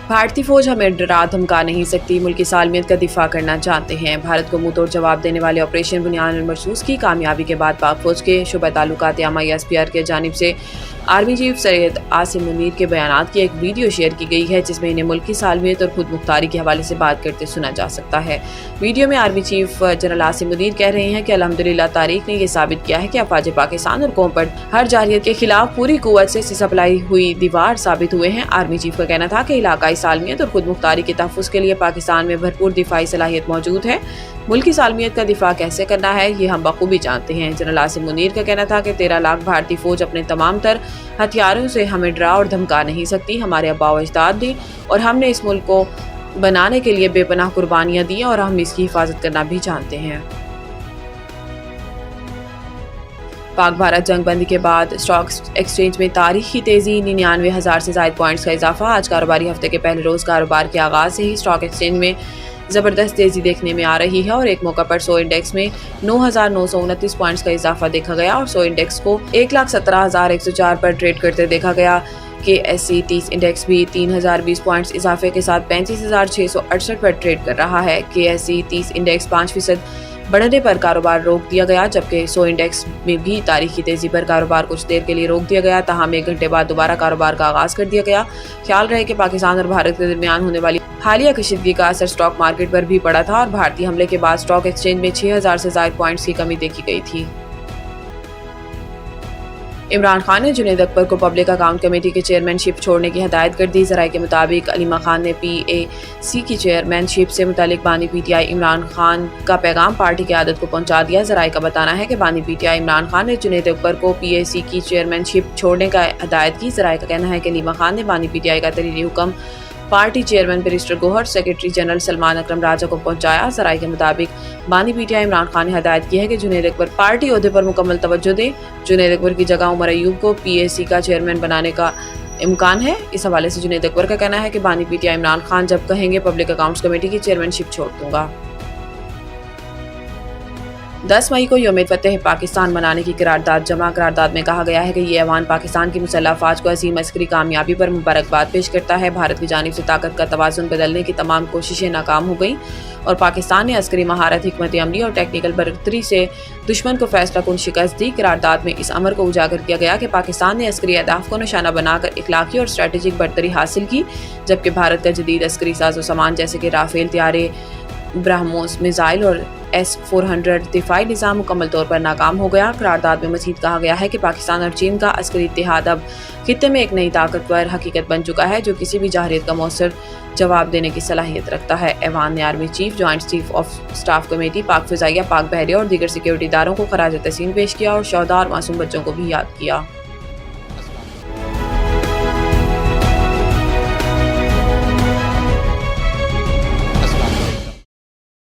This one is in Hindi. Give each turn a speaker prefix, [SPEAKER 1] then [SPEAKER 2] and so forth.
[SPEAKER 1] भारतीय फौज हमें डरा धमका नहीं सकती, मुल्क की सालमियत का दिफा करना चाहते हैं। भारत को मुंहतोड़ जवाब देने वाले ऑपरेशन बुनियान मरसूस की कामयाबी के बाद पाक फौज के शुबा ताल्लुकात MISPR के जानिब से आर्मी चीफ सैयद आसिम मुनीर के बयानात की एक वीडियो शेयर की गई है, जिसमें इन्हें मुल्क की सालमियत और खुद मुख्तारी के हवाले से बात करते सुना जा सकता है। वीडियो में army chief general Asim Munir कह रहे हैं कि अल्हम्दुलिल्लाह तारीख ने यह साबित किया है कि अफवाज पाकिस्तान और कौम पर हर जारहियत के खिलाफ पूरी कुव्वत से सप्लाई हुई दीवार साबित हुए हैं। आर्मी चीफ का कहना था कि इलाकाई सालमियत और खुद मुख्तारी के तहफ़्फ़ुज़ के लिए पाकिस्तान में भरपूर दिफाई सलाहियत मौजूद है। मुल्क की सालमियत का दिफा कैसे करना है ये हम बखूबी जानते हैं। जनरल आसिम मुनीर का कहना था कि 13 लाख भारतीय फौज अपने तमाम तर हथियारों से हमें डरा और धमका नहीं सकती। हमारे आबा व अजदाद ने और हमने इस मुल्क को बनाने के लिए बेपनाह कुर्बानियाँ दी और हम इसकी हिफाजत करना भी जानते हैं। पाक भारत जंग बंदी के बाद स्टॉक एक्सचेंज में तारीखी तेजी, 99,000 से ज़ायद पॉइंट्स का इजाफा। आज कारोबारी हफ्ते के पहले रोज़ कारोबार के आगाज़ से ही स्टॉक एक्सचेंज में ज़बरदस्त तेज़ी देखने में आ रही है और एक मौका पर 100 इंडेक्स में 9,929 पॉइंट्स का इजाफा देखा गया और 100 इंडेक्स को 1,17,104 पर ट्रेड करते देखा गया। KSE 30 इंडेक्स भी 3,020 पॉइंट्स इजाफे के साथ 35,668 पर ट्रेड कर रहा है। KSE 30 इंडेक्स 5% बढ़ने पर कारोबार रोक दिया गया, जबकि 100 इंडेक्स में भी तारीखी तेजी पर कारोबार कुछ देर के लिए रोक दिया गया। ताहम 1 घंटे बाद दोबारा कारोबार का आगाज़ कर दिया गया। ख्याल रहे कि पाकिस्तान और भारत के दरमियान होने वाली हालिया कशीदगी का असर स्टॉक मार्केट पर भी पड़ा था और भारतीय हमले के बाद स्टॉक एक्सचेंज में 6,000 से ज़ायद पॉइंट्स की कमी देखी गई थी। इमरान खान ने जुनैद अकबर को पब्लिक अकाउंट कमेटी की चेयरमैनशिप छोड़ने की हदायत कर दी। ज़राए के मुताबिक अलीमा खान ने PAC की चेयरमैनशिप से मुतालिक बानी PTI इमरान खान का पैगाम पार्टी की आदत को पहुंचा दिया। ज़राए का बताना है कि बानी PTI इमरान खान ने जुनैद अकबर को PAC की चेयरमैनशिप छोड़ने का हदायत की। ज़राए का कहना है कि अलीमा खान ने बानी PTI का तहरीरी हुक्म party chairman barrister Gohar secretary general Salman Akram Raja को पहुंचाया। ज़राए के मुताबिक बानी PTI इमरान खान ने हदायत की है कि जुनैद अकबर पार्टी ओहदे पर मुकम्मल तवज्जो दे। जुनैद अकबर की जगह उमर अयूब को PAC का चेयरमैन बनाने का इम्कान है। इस हवाले से जुनैद अकबर का कहना है कि बानी PTI इमरान खान जब कहेंगे पब्लिक अकाउंट्स कमेटी की चेयरमैनशिप छोड़ दूंगा। 10 मई को यौम फतेह पाकिस्तान मनाने की करारदाद जमा। करारदाद में कहा गया है कि ये ऐवान पाकिस्तान की मुसल्लह अफवाज को अजीम अस्करी कामयाबी पर मुबारकबाद पेश करता है। भारत की जानिब से ताकत का तवाज़ुन बदलने की तमाम कोशिशें नाकाम हो गईं और पाकिस्तान ने अस्करी महारत, हिकमत अमली और टेक्निकल बरतरी से दुश्मन को फैसला कुन शिकस्त दी। करारदाद में इस अमर को उजागर किया गया कि पाकिस्तान ने अस्करी अहदाफ को निशाना बनाकर इखलाकी और स्ट्रेटेजिक बरतरी हासिल की, जबकि भारत का जदीद अस्करी साजो सामान जैसे कि राफेल त्यारे, ब्रह्मोस मिसाइल और S-400 दिफाई निज़ाम मुकम्मल तौर पर नाकाम हो गया। करारदाद में मज़ीद कहा गया है कि पाकिस्तान और चीन का अस्करी इत्तेहाद अब खित्ते में एक नई ताकतवर हकीकत बन चुका है, जो किसी भी जाहरियत का मौसर जवाब देने की सलाहियत रखता है। ऐवान ने army chief, joint chief of staff committee, पाक फ़िज़ाइया, पाक बहरिया और दीगर सिक्योरिटी इदारों को खराज तहसीन पेश किया और शहदा और मासूम बच्चों को भी याद किया।